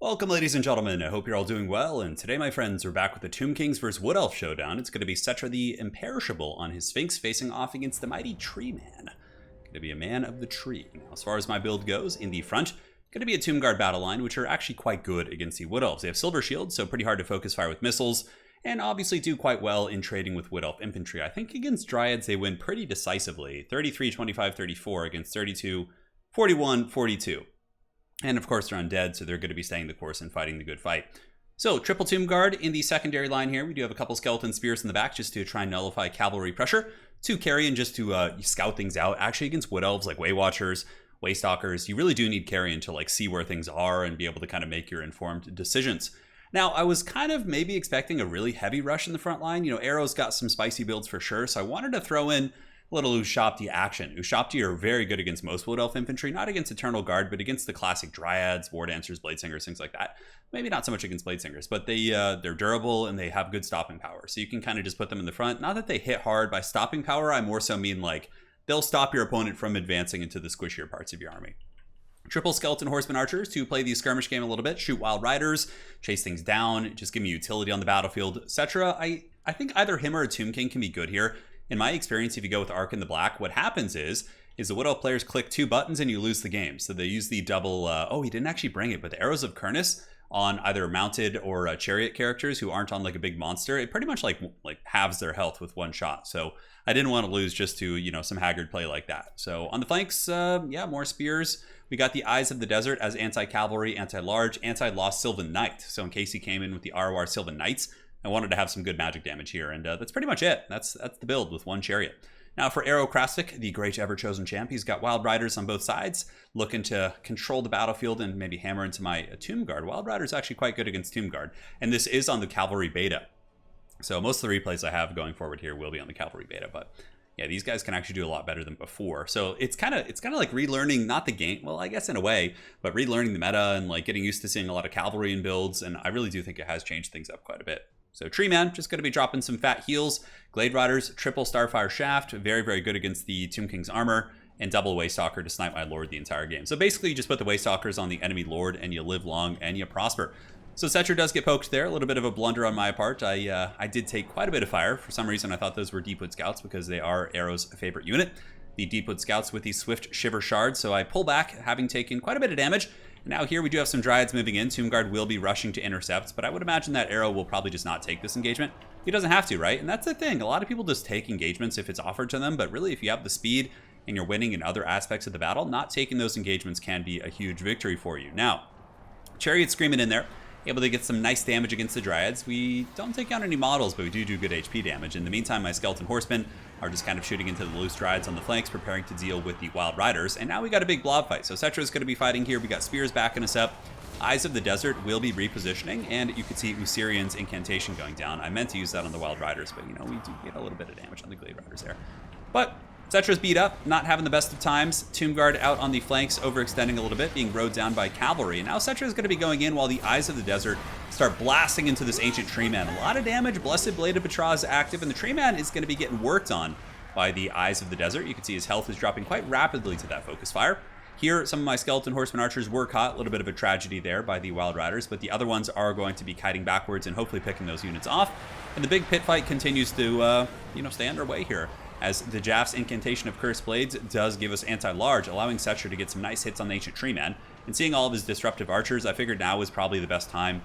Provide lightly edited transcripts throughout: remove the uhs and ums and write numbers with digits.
Welcome, ladies and gentlemen. I hope you're all doing well, and today, my friends, we're back with the Tomb Kings vs. Wood Elf showdown. It's going to be Cetra the Imperishable on his Sphinx facing off against the mighty Tree Man. Going to be a man of the tree. Now, as far as my build goes, in the front, going to be a Tomb Guard battle line, which are actually quite good against the Wood Elves. They have Silver Shields, so pretty hard to focus fire with missiles, and obviously do quite well in trading with Wood Elf infantry. I think against Dryads, they win pretty decisively. 33-25-34 against 32-41-42. And of course, they're undead, so they're going to be staying the course and fighting the good fight. So, triple Tomb Guard in the secondary line here. We do have a couple Skeleton Spears in the back just to try and nullify cavalry pressure. 2 Carrion just to scout things out. Actually, against Wood Elves like Way Watchers, Waystalkers, you really do need Carrion to like see where things are and be able to kind of make your informed decisions. Now, I was kind of maybe expecting a really heavy rush in the front line. You know, Arrow's got some spicy builds for sure, so I wanted to throw in little Ushabti action. Ushabti are very good against most Wood Elf infantry, not against Eternal Guard, but against the classic Dryads, War Dancers, Blade Singers, things like that. Maybe not so much against Blade Singers, but they're durable and they have good stopping power. So you can kind of just put them in the front. Not that they hit hard by stopping power, I more so mean like they'll stop your opponent from advancing into the squishier parts of your army. Triple Skeleton Horseman Archers to play the skirmish game a little bit, shoot Wild Riders, chase things down, just give me utility on the battlefield, etc. I think either him or a Tomb King can be good here. In my experience, if you go with Arc in the Black, what happens is the Wood Elf players click 2 buttons and you lose the game. So they use the double, he didn't actually bring it, but the Arrows of Kurnus on either mounted or chariot characters who aren't on like a big monster, it pretty much like halves their health with 1 shot. So I didn't want to lose just to, you know, some haggard play like that. So on the flanks, more spears. We got the Eyes of the Desert as anti-cavalry, anti-large, anti-lost Sylvan Knight. So in case he came in with the ROR Sylvan Knights, I wanted to have some good magic damage here, and that's pretty much it. That's the build with 1 chariot. Now for Arrow Krastic, the great ever-chosen champ, he's got Wild Riders on both sides, looking to control the battlefield and maybe hammer into my Tomb Guard. Wild Rider's actually quite good against Tomb Guard, and this is on the Cavalry beta. So most of the replays I have going forward here will be on the Cavalry beta, but yeah, these guys can actually do a lot better than before. So it's kind of like relearning, not the game, well, I guess in a way, but relearning the meta and like getting used to seeing a lot of cavalry in builds, and I really do think it has changed things up quite a bit. So Tree Man, just going to be dropping some fat heals. Glade Riders, triple Starfire Shaft, very, very good against the Tomb King's armor, and double Waystalker to snipe my Lord the entire game. So basically, you just put the Waystalkers on the enemy Lord, and you live long, and you prosper. So Cetra does get poked there, a little bit of a blunder on my part. I did take quite a bit of fire. For some reason, I thought those were Deepwood Scouts, because they are Arrow's favorite unit. The Deepwood Scouts with the Swift Shiver Shards, so I pull back, having taken quite a bit of damage. Now here we do have some Dryads moving in. Tomb Guard will be rushing to intercept, but I would imagine that Arrow will probably just not take this engagement. He doesn't have to, right? And that's the thing. A lot of people just take engagements if it's offered to them, but really if you have the speed and you're winning in other aspects of the battle, not taking those engagements can be a huge victory for you. Now, Chariot screaming in there, able to get some nice damage against the Dryads. We don't take out any models, but we do good HP damage. In the meantime, my Skeleton Horsemen are just kind of shooting into the loose Dryads on the flanks, preparing to deal with the Wild Riders. And now we got a big blob fight. So Cetra is going to be fighting here. We got Spears backing us up. Eyes of the Desert will be repositioning, and you can see Usirian's incantation going down. I meant to use that on the Wild Riders, but you know, we do get a little bit of damage on the Glade Riders there. But Cetra's beat up, not having the best of times. Tomb Guard out on the flanks, overextending a little bit, being rode down by cavalry. And now Cetra is going to be going in while the Eyes of the Desert start blasting into this ancient Tree Man. A lot of damage. Blessed Blade of Batra is active, and the Tree Man is going to be getting worked on by the Eyes of the Desert. You can see his health is dropping quite rapidly to that focus fire. Here, some of my Skeleton Horseman Archers were caught. A little bit of a tragedy there by the Wild Riders, but the other ones are going to be kiting backwards and hopefully picking those units off. And the big pit fight continues to, stay underway here, as the Jaff's incantation of Cursed Blades does give us anti-large, allowing Cetra to get some nice hits on the Ancient Tree Man. And seeing all of his disruptive archers, I figured now was probably the best time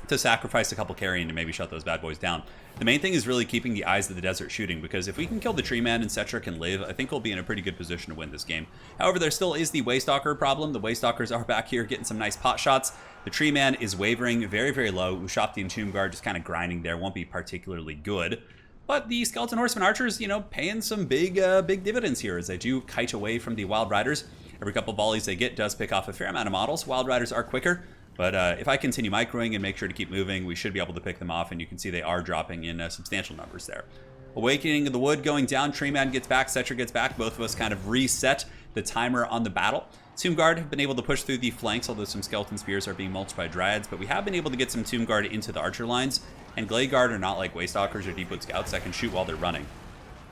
to sacrifice a couple carrion to maybe shut those bad boys down. The main thing is really keeping the Eyes of the Desert shooting, because if we can kill the Tree Man and Cetra can live, I think we'll be in a pretty good position to win this game. However, there still is the Waystalker problem. The Waystalkers are back here getting some nice pot shots. The Tree Man is wavering very, very low. Ushabti and Tomb Guard just kind of grinding there. Won't be particularly good. But the Skeleton Horseman Archers, paying some big dividends here as they do kite away from the Wild Riders. Every couple volleys they get does pick off a fair amount of models. Wild Riders are quicker, but if I continue microing and make sure to keep moving, we should be able to pick them off, and you can see they are dropping in substantial numbers there. Awakening of the Wood going down. Tree Man gets back, Cetra gets back. Both of us kind of reset the timer on the battle. Tomb Guard have been able to push through the flanks, although some Skeleton Spears are being mulched by Dryads, but we have been able to get some Tomb Guard into the Archer lines, and Glade Guard are not like Waystalkers or Deepwood Scouts that can shoot while they're running.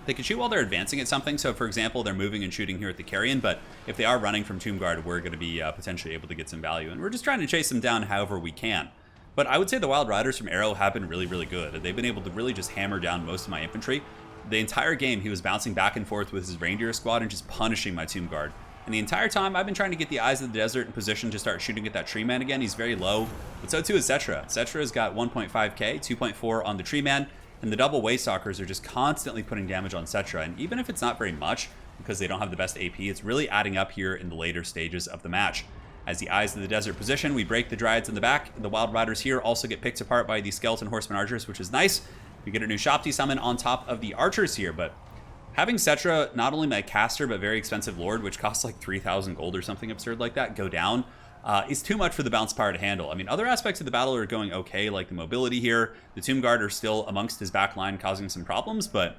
They can shoot while they're advancing at something. So, for example, they're moving and shooting here at the Carrion, but if they are running from Tomb Guard, we're going to be potentially able to get some value. And we're just trying to chase them down however we can. But I would say the Wild Riders from Arrow have been really, really good. They've been able to really just hammer down most of my infantry. The entire game, he was bouncing back and forth with his Reindeer squad and just punishing my Tomb Guard. And the entire time, I've been trying to get the Eyes of the Desert in position to start shooting at that Tree Man again. He's very low, but so too is Cetra. Cetra's got 1.5k, 2.4 on the Tree Man, and the double Waystalkers are just constantly putting damage on Cetra. And even if it's not very much, because they don't have the best AP, it's really adding up here in the later stages of the match. As the Eyes of the Desert position, we break the Dryads in the back. The Wild Riders here also get picked apart by the Skeleton Horseman Archers, which is nice. We get a new Shopti summon on top of the Archers here, but having Cetra, not only my caster, but very expensive Lord, which costs like 3,000 gold or something absurd like that, go down, is too much for the bounce power to handle. I mean, other aspects of the battle are going okay, like the mobility here. The Tomb Guard are still amongst his back line, causing some problems, but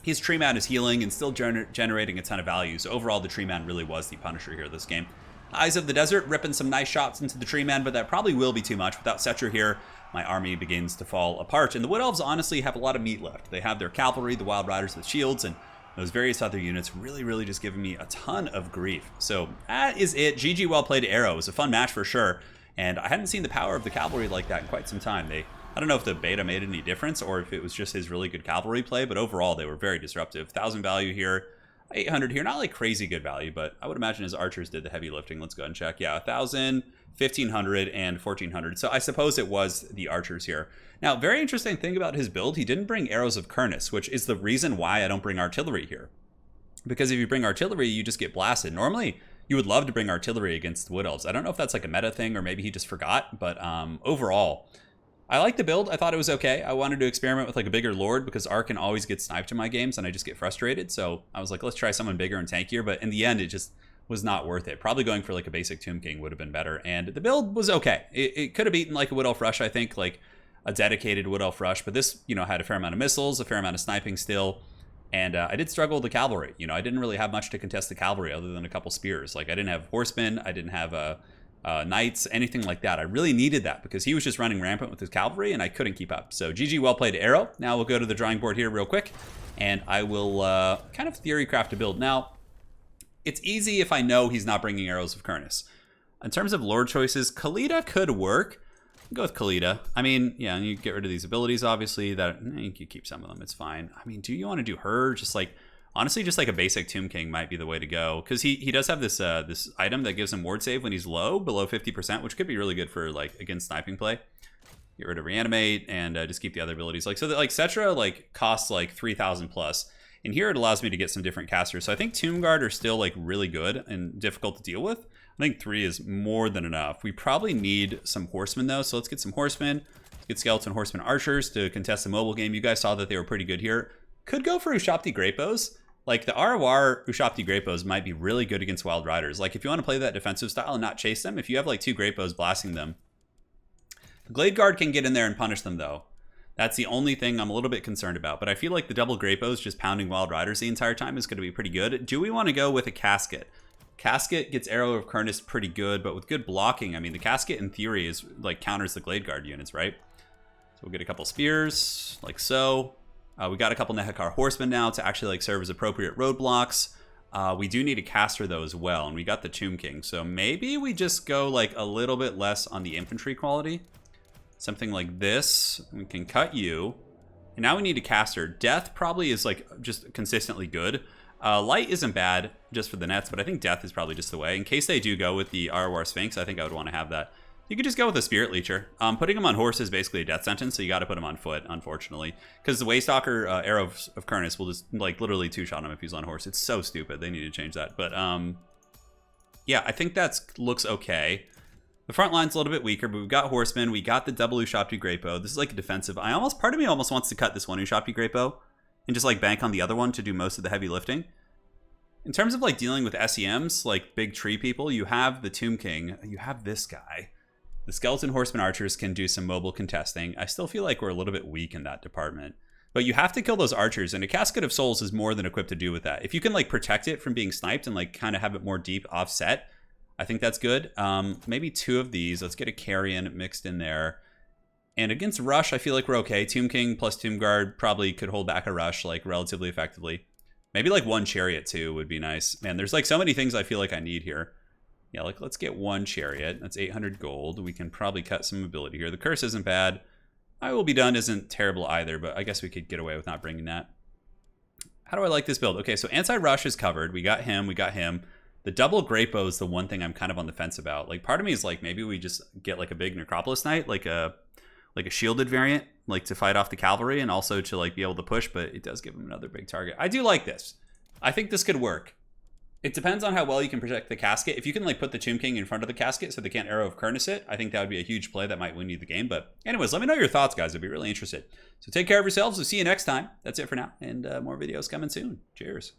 his Tree Man is healing and still generating a ton of value. So overall, the Tree Man really was the punisher here this game. Eyes of the Desert ripping some nice shots into the Tree Man, but that probably will be too much. Without Cetra here, my army begins to fall apart. And the Wood Elves honestly have a lot of meat left. They have their cavalry, the Wild Riders with shields, and those various other units really just giving me a ton of grief. So that is it. GG, well played, Arrow. It was a fun match for sure. And I hadn't seen the power of the cavalry like that in quite some time. I don't know if the beta made any difference or if it was just his really good cavalry play, but overall they were very disruptive. 1,000 value here. 800 here, not like crazy good value, but I would imagine his archers did the heavy lifting. Let's go ahead and check. Yeah, 1,000, 1,500, and 1,400. So I suppose it was the archers here. Now, very interesting thing about his build, he didn't bring Arrows of Kurnus, which is the reason why I don't bring artillery here. Because if you bring artillery, you just get blasted. Normally, you would love to bring artillery against the Wood Elves. I don't know if that's like a meta thing or maybe he just forgot, but overall, I like the build. I thought it was okay. I wanted to experiment with like a bigger Lord because Arkan always gets sniped in my games and I just get frustrated. So I was like, let's try someone bigger and tankier. But in the end, it just was not worth it. Probably going for like a basic Tomb King would have been better. And the build was okay. It could have beaten like a Wood Elf Rush, I think, like a dedicated Wood Elf Rush. But this, had a fair amount of missiles, a fair amount of sniping still. And I did struggle with the cavalry. I didn't really have much to contest the cavalry other than a couple spears. Like I didn't have horsemen. I didn't have knights, anything like that. I really needed that because he was just running rampant with his cavalry and I couldn't keep up. So GG, well played, Arrow. Now we'll go to the drawing board here real quick and I will kind of theory craft a build. Now, it's easy if I know he's not bringing Arrows of Kurnus. In terms of Lord choices, Khalida could work. I'll go with Khalida. I mean, yeah, and you get rid of these abilities, obviously. That you can keep some of them, it's fine. I mean, do you want to do her? Just like, honestly, just like a basic Tomb King might be the way to go. Because he does have this this item that gives him ward save when he's low, below 50%, which could be really good for, like, against sniping play. Get rid of Reanimate and just keep the other abilities. Like, so that, like, Cetra, like, costs, like, 3,000 plus. And here it allows me to get some different casters. So I think Tomb Guard are still, like, really good and difficult to deal with. I think 3 is more than enough. We probably need some Horsemen, though. So let's get some Horsemen. Let's get Skeleton Horsemen Archers to contest the mobile game. You guys saw that they were pretty good here. Could go for Ushapti Great Bows. Like, the ROR Ushapti Great Bows might be really good against Wild Riders. Like, if you want to play that defensive style and not chase them, if you have, like, 2 Great Bows blasting them. The Glade Guard can get in there and punish them, though. That's the only thing I'm a little bit concerned about. But I feel like the double Great Bows just pounding Wild Riders the entire time is going to be pretty good. Do we want to go with a Casket? Casket gets Arrow of Kurnus pretty good, but with good blocking, I mean, the Casket in theory is, like, counters the Glade Guard units, right? So we'll get a couple spears, like so. We got a couple Nehekar Horsemen now to actually, like, serve as appropriate roadblocks. We do need a caster, though, as well, and we got the Tomb King. So maybe we just go, like, a little bit less on the infantry quality. Something like this. We can cut you. And now we need a caster. Death probably is, like, just consistently good. Light isn't bad just for the nets, but I think Death is probably just the way. In case they do go with the ROR Sphinx, I think I would want to have that. You could just go with a Spirit Leecher. Putting him on horse is basically a death sentence, so you got to put him on foot, unfortunately. Because the Waystalker Arrow of Kurnus will just, like, literally two-shot him if he's on horse. It's so stupid. They need to change that. But, yeah, I think that looks okay. The front line's a little bit weaker, but we've got Horsemen. We got the double Ushapti Great Bow. This is, like, a defensive. Part of me almost wants to cut this one Ushapti Great Bow and just, like, bank on the other one to do most of the heavy lifting. In terms of, like, dealing with SEMs, like, big tree people, you have the Tomb King. You have this guy. The Skeleton Horseman Archers can do some mobile contesting. I still feel like we're a little bit weak in that department. But you have to kill those archers, and a Casket of Souls is more than equipped to do with that. If you can, like, protect it from being sniped and, like, kind of have it more deep offset, I think that's good. Maybe 2 of these. Let's get a Carrion mixed in there. And against Rush, I feel like we're okay. Tomb King plus Tomb Guard probably could hold back a Rush like relatively effectively. Maybe like one Chariot too would be nice. Man, there's like so many things I feel like I need here. Yeah, like let's get one Chariot. That's 800 gold. We can probably cut some ability here. The Curse isn't bad. I Will Be Done isn't terrible either, but I guess we could get away with not bringing that. How do I like this build? Okay, so anti-Rush is covered. We got him. We got him. The double Great Bow is the one thing I'm kind of on the fence about. Like, part of me is like, maybe we just get like a big Necropolis Knight, like a shielded variant, like to fight off the cavalry and also to like be able to push, but it does give him another big target. I do like this. I think this could work. It depends on how well you can protect the casket. If you can like put the Tomb King in front of the casket so they can't Arrow of Kurnus it, I think that would be a huge play that might win you the game. But anyways, let me know your thoughts, guys. I'd be really interested. So take care of yourselves. We'll see you next time. That's it for now. And more videos coming soon. Cheers.